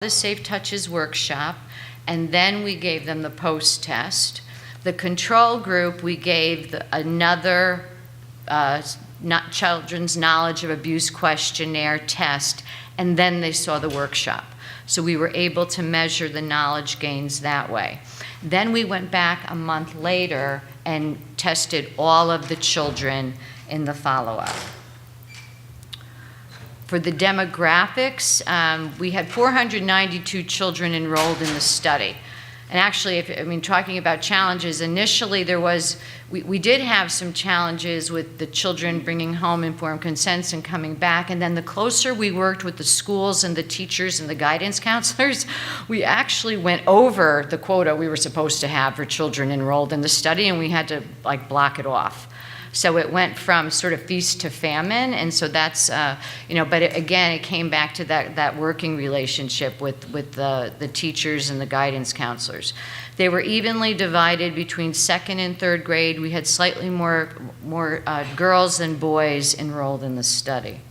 the Safe Touches workshop, and then we gave them the post-test. The control group, we gave another children's knowledge of abuse questionnaire test, and then they saw the workshop. So we were able to measure the knowledge gains that way. Then we went back a month later and tested all of the children in the follow-up. For the demographics, we had 492 children enrolled in the study. And actually, talking about challenges, initially we did have some challenges with the children bringing home informed consents and coming back. And then the closer we worked with the schools and the teachers and the guidance counselors, we actually went over the quota we were supposed to have for children enrolled in the study, and we had to block it off. So it went from sort of feast to famine, and so that's, but it came back to that working relationship with the teachers and the guidance counselors. They were evenly divided between second and third grade. We had slightly more girls than boys enrolled in the study.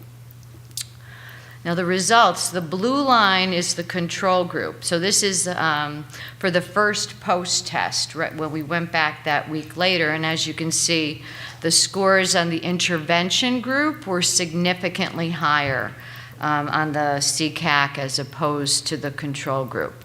Now the results, the blue line is the control group. So this is for the first post-test, right, when we went back that week later, and as you can see, the scores on the intervention group were significantly higher on the CCAC as opposed to the control group.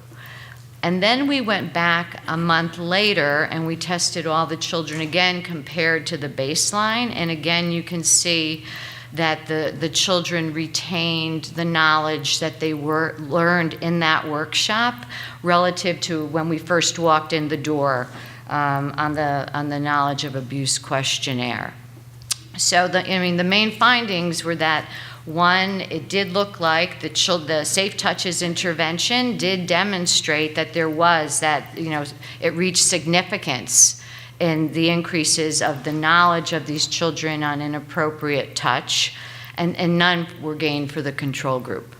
And then we went back a month later and we tested all the children again compared to the baseline, and again you can see that the children retained the knowledge that they learned in that workshop relative to when we first walked in the door on the knowledge of abuse questionnaire. So the main findings were that, one, it did look like the Safe Touches intervention did demonstrate that there was it reached significance in the increases of the knowledge of these children on inappropriate touch, and none were gained for the control group.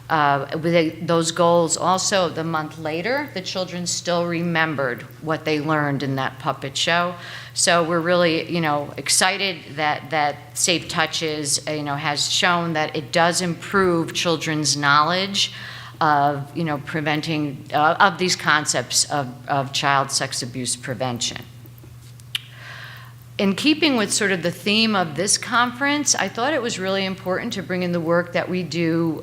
With those goals also, the month later, the children still remembered what they learned in that puppet show. So we're really, excited that Safe Touches, has shown that it does improve children's knowledge of, preventing, of these concepts of child sex abuse prevention. In keeping with sort of the theme of this conference, I thought it was really important to bring in the work that we do.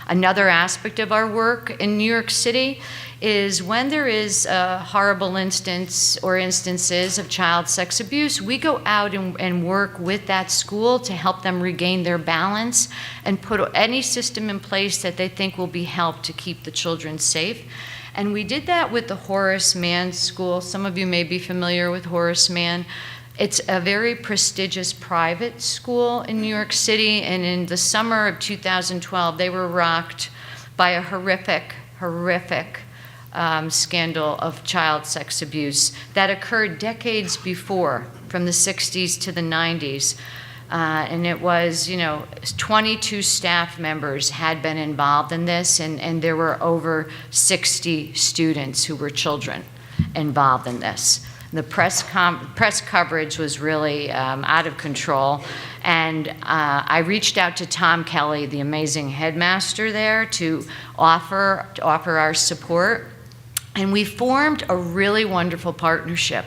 Another aspect of our work in New York City is when there is a horrible instance or instances of child sex abuse, we go out and work with that school to help them regain their balance and put any system in place that they think will be helped to keep the children safe. And we did that with the Horace Mann School. Some of you may be familiar with Horace Mann. It's a very prestigious private school in New York City, and in the summer of 2012, they were rocked by a horrific scandal of child sex abuse that occurred decades before, from the 60s to the 90s. And it was, 22 staff members had been involved in this, and there were over 60 students who were children involved in this. The press coverage was really out of control, and I reached out to Tom Kelly, the amazing headmaster there, to offer our support, and we formed a really wonderful partnership.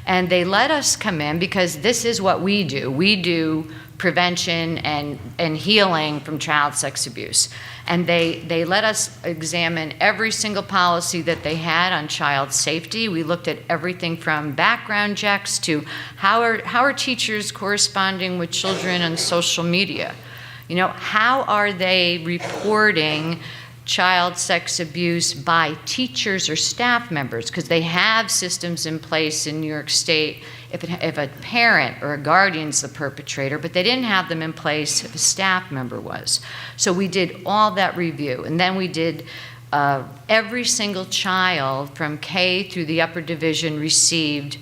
And they let us come in because this is what we do. We do prevention and healing from child sex abuse. And they let us examine every single policy that they had on child safety. We looked at everything from background checks to how are teachers corresponding with children on social media? How are they reporting child sex abuse by teachers or staff members, because they have systems in place in New York State if a parent or a guardian's the perpetrator, but they didn't have them in place if a staff member was. So we did all that review, and then we did every single child from K through the upper division received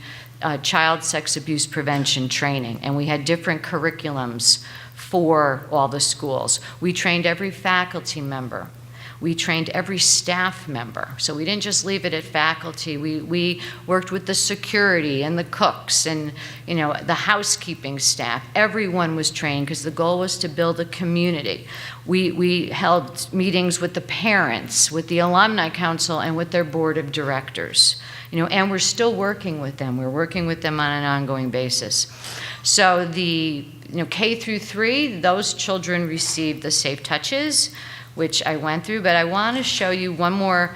child sex abuse prevention training, and we had different curriculums for all the schools. We trained every faculty member. We trained every staff member. So we didn't just leave it at faculty. We worked with the security and the cooks and, you know, the housekeeping staff. Everyone was trained because the goal was to build a community. We held meetings with the parents, with the alumni council, and with their board of directors. You know, and we're still working with them. We're working with them on an ongoing basis. So the, you know, K through 3, those children received the Safe Touches, which I went through, but I want to show you one more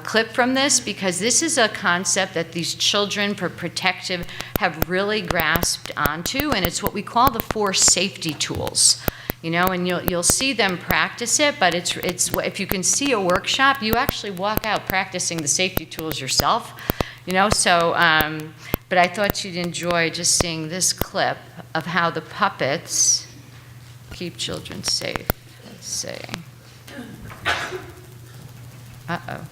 clip from this, because this is a concept that these children for protective have really grasped onto, and it's what we call the 4 safety tools. You know, and you'll see them practice it, but it's if you can see a workshop, you actually walk out practicing the safety tools yourself. You know, so but I thought you'd enjoy just seeing this clip of how the puppets keep children safe. Let's see. Uh-oh.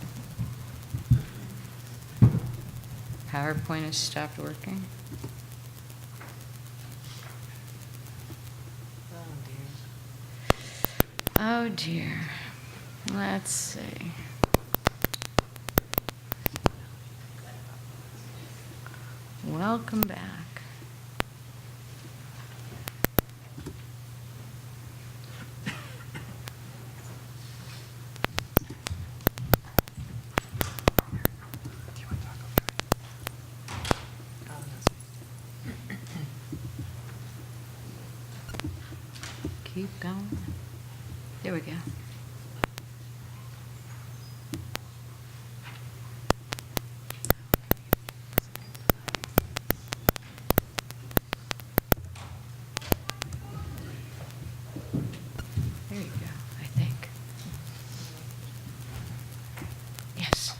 PowerPoint has stopped working. Oh dear. Let's see. Welcome back. Keep going. There we go. There you go, I think. Yes.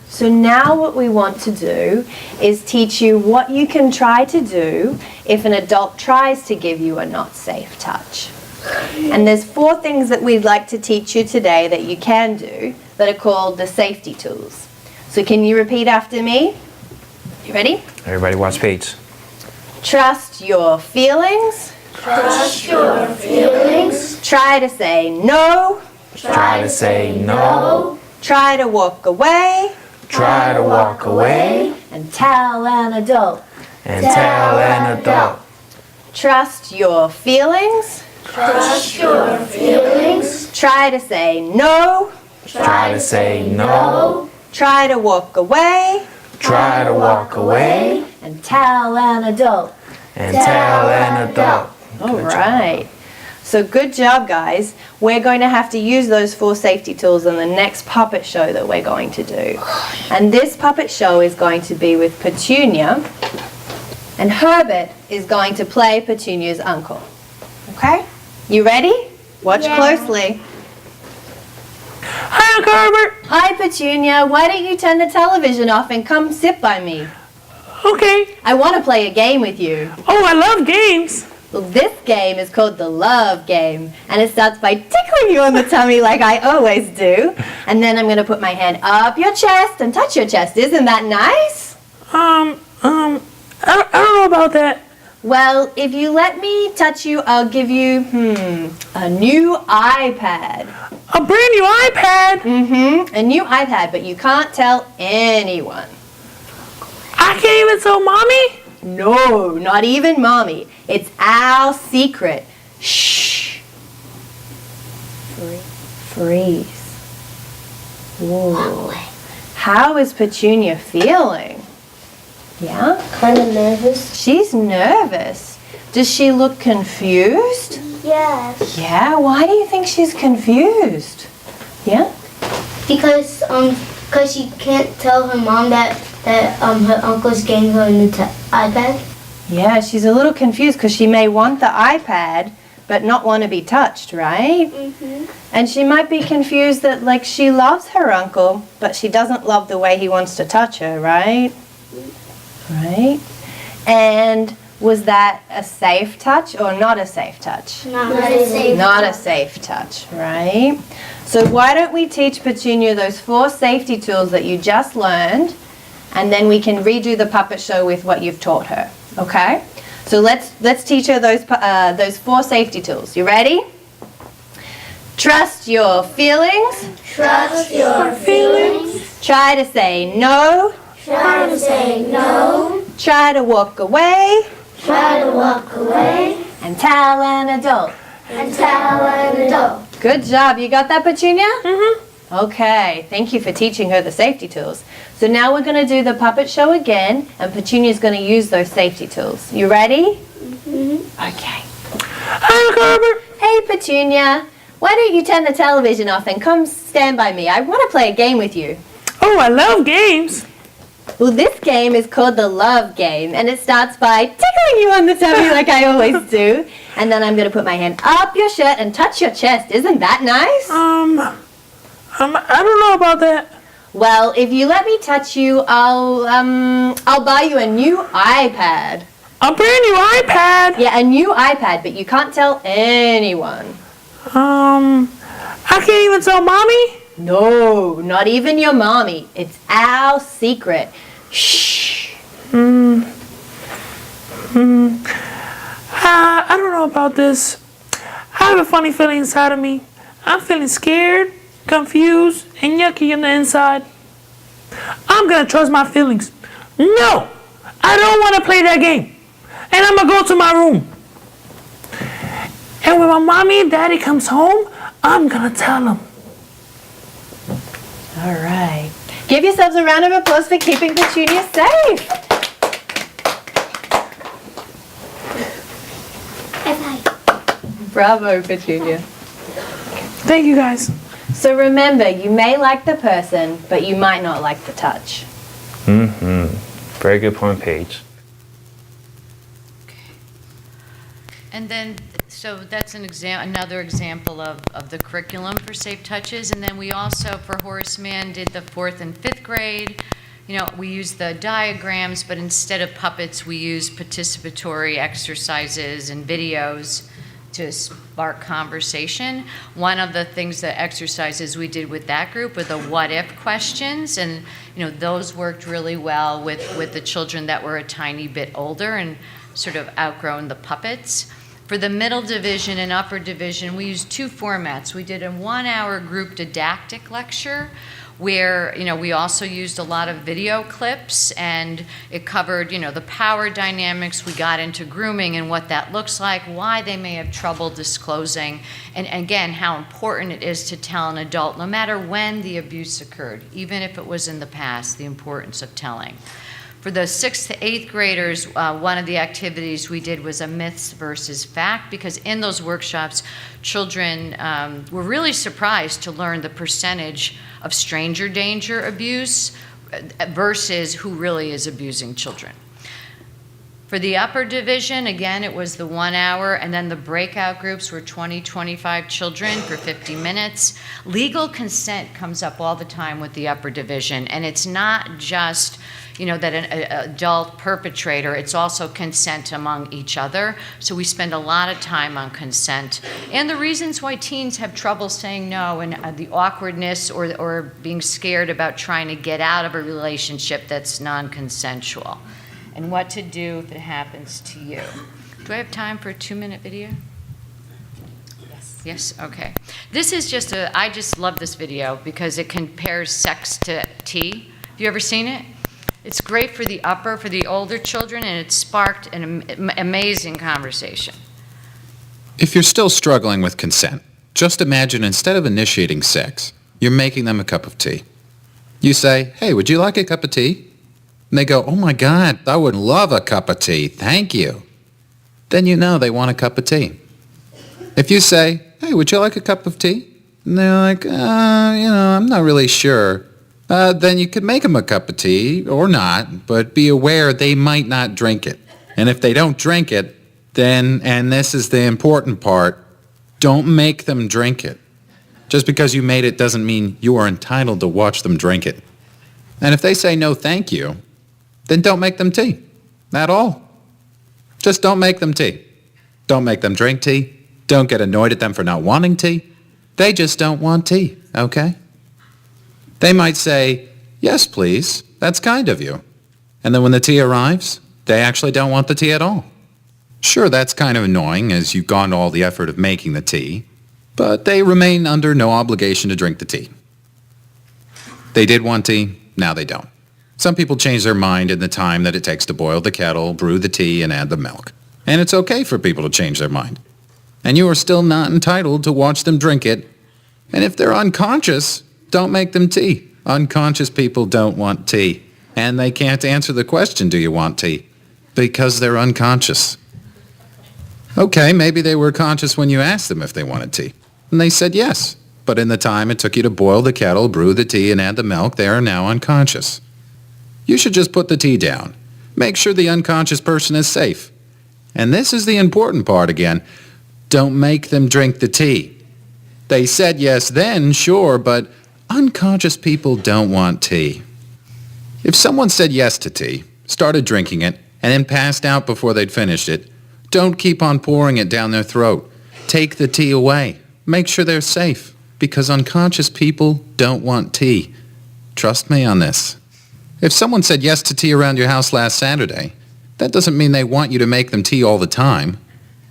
So now what we want to do is teach you what you can try to do if an adult tries to give you a not safe touch. And there's 4 things that we'd like to teach you today that you can do that are called the safety tools. So can you repeat after me? You ready? Everybody watch Paige. Trust your feelings. Trust your feelings. Try to say no. Try to say no. Try to walk away. Try to walk away. And tell an adult. And tell an adult. Trust your feelings. Trust your feelings. Try to say no. Try to say no. Try to walk away. Try to walk away. And tell an adult. And tell an adult. All right. So good job, guys. We're going to have to use those 4 safety tools in the next puppet show that we're going to do. And this puppet show is going to be with Petunia. And Herbert is going to play Petunia's uncle. Okay? You ready? Watch closely. Hi, Uncle Herbert. Hi, Petunia. Why don't you turn the television off and come sit by me? Okay. I want to play a game with you. Oh, I love games. Well, this game is called the love game, and it starts by tickling you on the tummy like I always do. And then I'm going to put my hand up your chest and touch your chest. Isn't that nice? I don't know about that. Well, if you let me touch you, I'll give you, a new iPad. A brand new iPad. A new iPad, but you can't tell anyone. I can't even tell Mommy. No, not even Mommy. It's our secret. Shh. Freeze. Whoa. How is Petunia feeling? Yeah? Kind of nervous. She's nervous. Does she look confused? Yes. Yeah? Why do you think she's confused? Yeah? Because she can't tell her mom that her uncle's getting her a new iPad. Yeah, she's a little confused because she may want the iPad but not want to be touched, right? And she might be confused that, like, she loves her uncle, but she doesn't love the way he wants to touch her, right? Right? And was that a safe touch or not a safe touch? Not a safe. Not a safe touch, right? So why don't we teach Petunia those 4 safety tools that you just learned, and then we can redo the puppet show with what you've taught her, okay? So let's teach her those 4 safety tools. You ready? Trust your feelings. Trust your feelings. Try to say no. Try to say no. Try to walk away. Try to walk away. And tell an adult. And tell an adult. Good job. You got that, Petunia? Mm-hmm. Okay. Thank you for teaching her the safety tools. So now we're going to do the puppet show again, and Petunia's going to use those safety tools. You ready? Okay. Hi, Carver. Hey, Petunia. Why don't you turn the television off and come stand by me? I want to play a game with you. Oh, I love games. Well, this game is called the Love Game, and it starts by tickling you on the tummy like I always do. And then I'm going to put my hand up your shirt and touch your chest. Isn't that nice? I don't know about that. Well, if you let me touch you, I'll buy you a new iPad. A brand new iPad. Yeah, a new iPad, but you can't tell anyone. I can't even tell Mommy. No, not even your mommy. It's our secret. Shh. I don't know about this. I have a funny feeling inside of me. I'm feeling scared, confused, and yucky on the inside. I'm gonna trust my feelings. No, I don't want to play that game. And I'm gonna go to my room. And when my mommy and daddy comes home, I'm gonna tell them. All right. Give yourselves a round of applause for keeping Petunia safe. High five. Bravo, Petunia. Thank you guys. So remember, you may like the person, but you might not like the touch. Very good point, Paige. And then, so that's another example of the curriculum for Safe Touches. And then we also, for Horace Mann, did the 4th and 5th grade. You know, we used the diagrams, but instead of puppets, we used participatory exercises and videos to spark conversation. One of the exercises we did with that group were the what if questions, and you know, those worked really well with the children that were a tiny bit older and sort of outgrown the puppets. For the middle division and upper division, we used 2 formats. We did a 1-hour group didactic lecture where, you know, we also used a lot of video clips, and it covered, you know, the power dynamics. We got into grooming and what that looks like, why they may have trouble disclosing, and again, how important it is to tell an adult, no matter when the abuse occurred, even if it was in the past, the importance of telling. For the 6th to 8th graders, one of the activities we did was a myths versus fact, because in those workshops, children were really surprised to learn the percentage of stranger danger abuse versus who really is abusing children. For the upper division, again, it was the 1 hour, and then the breakout groups were 20, 25 children for 50 minutes. Legal consent comes up all the time with the upper division, and it's not just, you know, that an adult perpetrator, it's also consent among each other. So we spend a lot of time on consent and the reasons why teens have trouble saying no, and the awkwardness or being scared about trying to get out of a relationship that's non-consensual, and what to do if it happens to you. Do I have time for a 2-minute video? Yes, okay. This is I just love this video because it compares sex to tea. Have you ever seen it? It's great for the older children, and it sparked an amazing conversation. If you're still struggling with consent, just imagine instead of initiating sex, you're making them a cup of tea. You say, "Hey, would you like a cup of tea?" And they go, "Oh my God, I would love a cup of tea, thank you." Then you know they want a cup of tea. If you say, "Hey, would you like a cup of tea?" And they're like, I'm not really sure. Then you could make them a cup of tea, or not, but be aware they might not drink it. And if they don't drink it, then, and this is the important part, don't make them drink it. Just because you made it doesn't mean you are entitled to watch them drink it. And if they say no thank you, then don't make them tea at all. Just don't make them tea. Don't make them drink tea. Don't get annoyed at them for not wanting tea. They just don't want tea, okay? They might say, "Yes, please, that's kind of you." And then when the tea arrives, they actually don't want the tea at all. Sure, that's kind of annoying as you've gone to all the effort of making the tea, but they remain under no obligation to drink the tea. They did want tea, now they don't. Some people change their mind in the time that it takes to boil the kettle, brew the tea, and add the milk. And it's okay for people to change their mind. And you are still not entitled to watch them drink it. And if they're unconscious, don't make them tea. Unconscious people don't want tea. And they can't answer the question, do you want tea? Because they're unconscious. Okay, maybe they were conscious when you asked them if they wanted tea. And they said yes. But in the time it took you to boil the kettle, brew the tea, and add the milk, they are now unconscious. You should just put the tea down. Make sure the unconscious person is safe. And this is the important part again. Don't make them drink the tea. They said yes then, sure, but unconscious people don't want tea. If someone said yes to tea, started drinking it, and then passed out before they'd finished it, don't keep on pouring it down their throat. Take the tea away. Make sure they're safe, because unconscious people don't want tea. Trust me on this. If someone said yes to tea around your house last Saturday, that doesn't mean they want you to make them tea all the time.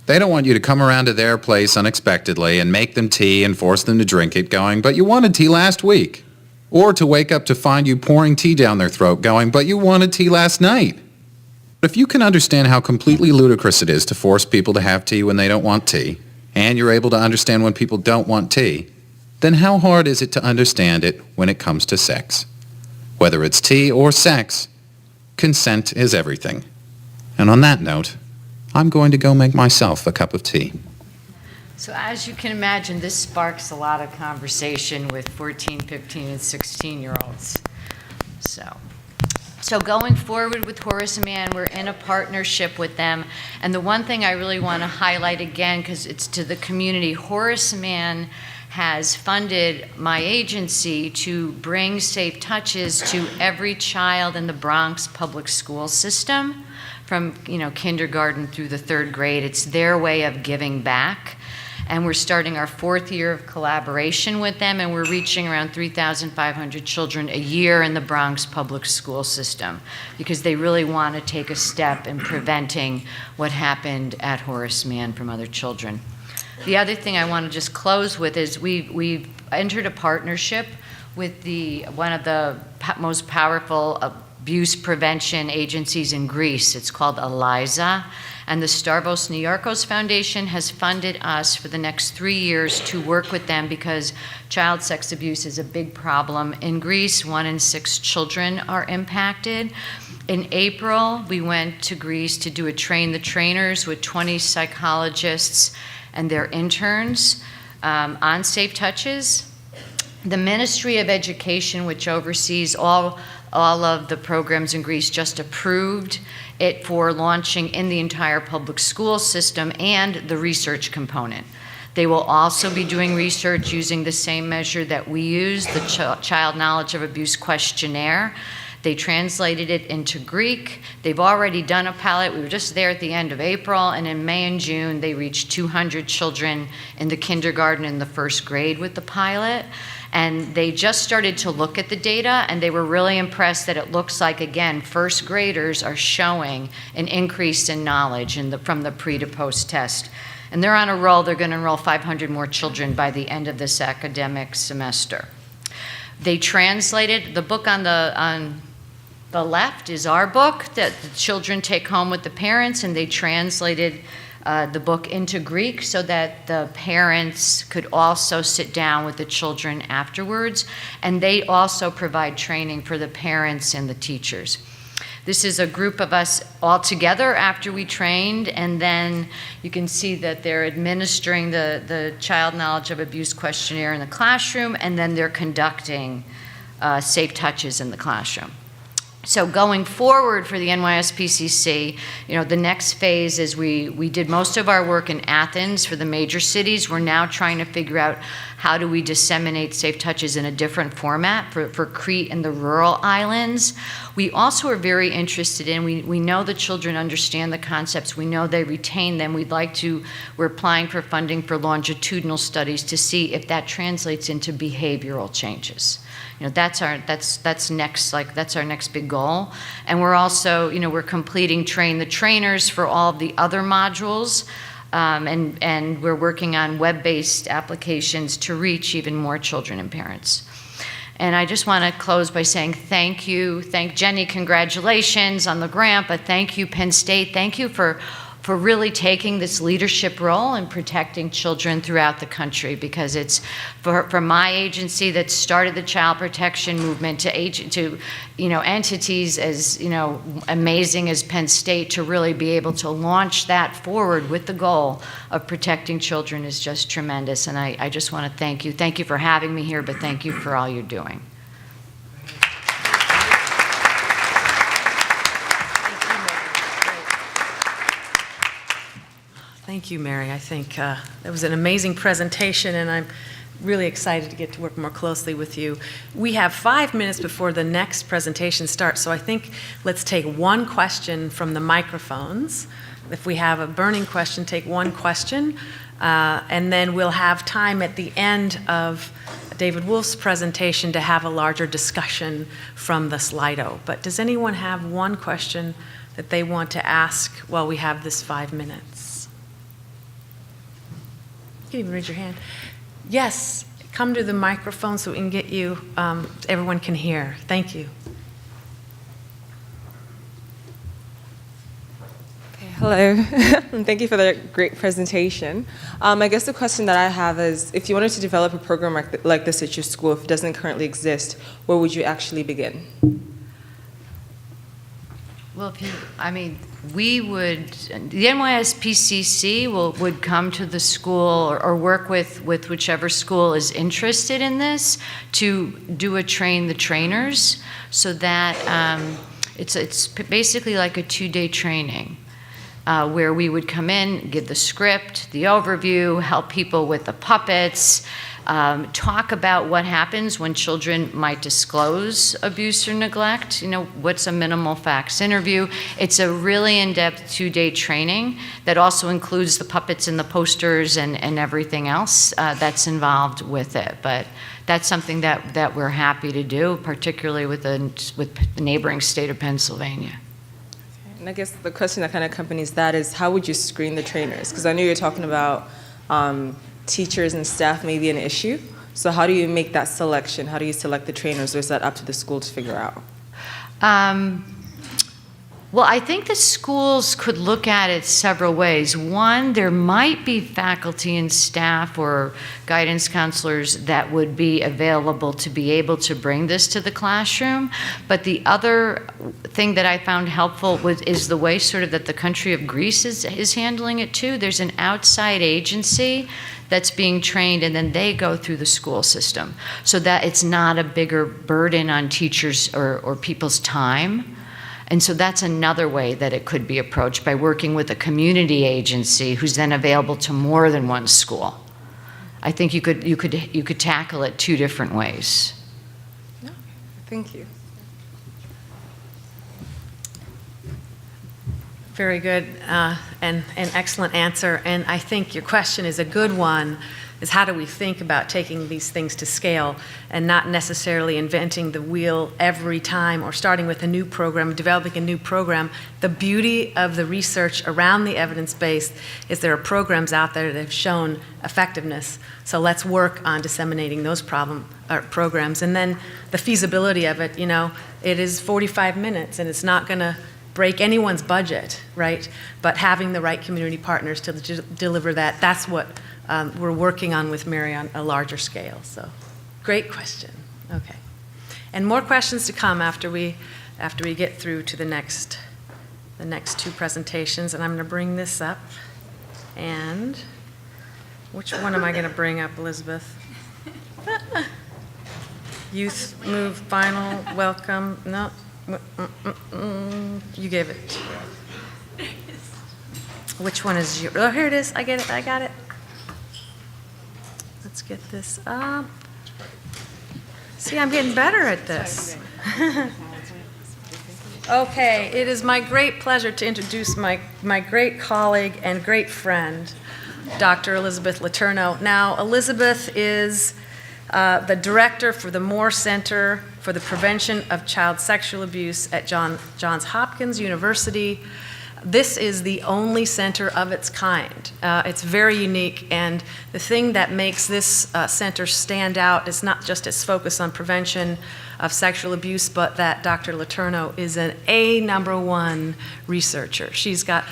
They don't want you to come around to their place unexpectedly and make them tea and force them to drink it going, but you wanted tea last week. Or to wake up to find you pouring tea down their throat going, but you wanted tea last night. But if you can understand how completely ludicrous it is to force people to have tea when they don't want tea, and you're able to understand when people don't want tea, then how hard is it to understand it when it comes to sex? Whether it's tea or sex, consent is everything. And on that note, I'm going to go make myself a cup of tea. So as you can imagine, this sparks a lot of conversation with 14, 15, and 16-year-olds. So going forward with Horace Mann, we're in a partnership with them. And the one thing I really want to highlight again, because it's to the community, Horace Mann has funded my agency to bring Safe Touches to every child in the Bronx public school system from kindergarten through the third grade. It's their way of giving back. And we're starting our 4th year of collaboration with them, and we're reaching around 3,500 children a year in the Bronx public school system because they really want to take a step in preventing what happened at Horace Mann from other children. The other thing I want to just close with is we've entered a partnership with one of the most powerful abuse prevention agencies in Greece. It's called ELIZA. And the Stavros Niarchos Foundation has funded us for the next 3 years to work with them because child sex abuse is a big problem in Greece. 1 in 6 children are impacted. In April, we went to Greece to do a Train the Trainers with 20 psychologists and their interns on Safe Touches. The Ministry of Education, which oversees all of the programs in Greece, just approved it for launching in the entire public school system and the research component. They will also be doing research using the same measure that we use, the Child Knowledge of Abuse Questionnaire. They translated it into Greek. They've already done a pilot. We were just there at the end of April, and in May and June, they reached 200 children in the kindergarten and the first grade with the pilot. And they just started to look at the data, and they were really impressed that it looks like, again, first graders are showing an increase in knowledge from the pre to post test. And they're on a roll. They're going to enroll 500 more children by the end of this academic semester. They translated the book on the left is our book that the children take home with the parents, and they translated the book into Greek so that the parents could also sit down with the children afterwards, and they also provide training for the parents and the teachers. This is a group of us all together after we trained, and then you can see that they're administering the Child Knowledge of Abuse Questionnaire in the classroom, and then they're conducting Safe Touches in the classroom. So going forward for the NYSPCC, the next phase is we did most of our work in Athens for the major cities. We're now trying to figure out how do we disseminate Safe Touches in a different format for Crete and the rural islands. We also are very interested in, we know the children understand the concepts, we know they retain them. We're applying for funding for longitudinal studies to see if that translates into behavioral changes. That's our next big goal. And we're also, we're completing Train the Trainers for all of the other modules And we're working on web-based applications to reach even more children and parents. And I just want to close by saying thank you. Thank Jenny, congratulations on the grant, but thank you, Penn State. Thank you for really taking this leadership role in protecting children throughout the country, because it's for my agency that started the child protection movement to entities as amazing as Penn State to really be able to launch that forward with the goal of protecting children is just tremendous. And I just want to thank you. Thank you for having me here, but thank you for all you're doing. Thank you, Mary. I think that was an amazing presentation, and I'm really excited to get to work more closely with you. We have 5 minutes before the next presentation starts, so I think let's take one question from the microphones. If we have a burning question, take one question, and then we'll have time at the end of David Wolf's presentation to have a larger discussion from the Slido. But does anyone have one question that they want to ask while we have this 5 minutes? You can even raise your hand. Yes, come to the microphone so we can get you, everyone can hear. Thank you. Okay, hello, and thank you for the great presentation. I guess the question that I have is, if you wanted to develop a program like this at your school, if it doesn't currently exist, where would you actually begin? Well, we would, the NYSPCC would come to the school or work with whichever school is interested in this to do a train the trainers, so that it's basically like a 2-day training where we would come in, give the script, the overview, help people with the puppets, talk about what happens when children might disclose abuse or neglect. What's a minimal facts interview? It's a really in-depth 2-day training that also includes the puppets and the posters and everything else that's involved with it. But that's something that we're happy to do, particularly with the neighboring state of Pennsylvania. And I guess the question that kind of accompanies that is, how would you screen the trainers? Because I know you're talking about teachers and staff may be an issue. So how do you make that selection? How do you select the trainers, or is that up to the school to figure out? Well, I think the schools could look at it several ways. One, there might be faculty and staff or guidance counselors that would be available to be able to bring this to the classroom. But the other thing that I found helpful is the way sort of that the country of Greece is handling it too. There's an outside agency that's being trained, and then they go through the school system, so that it's not a bigger burden on teachers or people's time. And so that's another way that it could be approached, by working with a community agency who's then available to more than one school. I think you could tackle it 2 different ways. No, thank you. Very good, and an excellent answer. And I think your question is a good one, is how do we think about taking these things to scale and not necessarily inventing the wheel every time or starting with a new program, developing a new program. The beauty of the research around the evidence-based is there are programs out there that have shown effectiveness. So let's work on disseminating those programs. And then the feasibility of it, it is 45 minutes, and it's not going to break anyone's budget, right? But having the right community partners to deliver that's what we're working on with Mary on a larger scale. So, great question. Okay, and more questions to come after we get through to the next 2 presentations. And I'm going to bring this up. And which one am I going to bring up, Elizabeth? Youth Move Final Welcome. No. You gave it. Which one is your? Oh, here it is. I get it. I got it. Let's get this up. See, I'm getting better at this. Okay, it is my great pleasure to introduce my great colleague and great friend, Dr. Elizabeth Letourneau. Now, Elizabeth is the director for the Moore Center for the Prevention of Child Sexual Abuse at Johns Hopkins University. this is the only center of its kind. It's very unique, and the thing that makes this center stand out is not just its focus on prevention of sexual abuse, but that Dr. Letourneau is an #1 researcher. She's got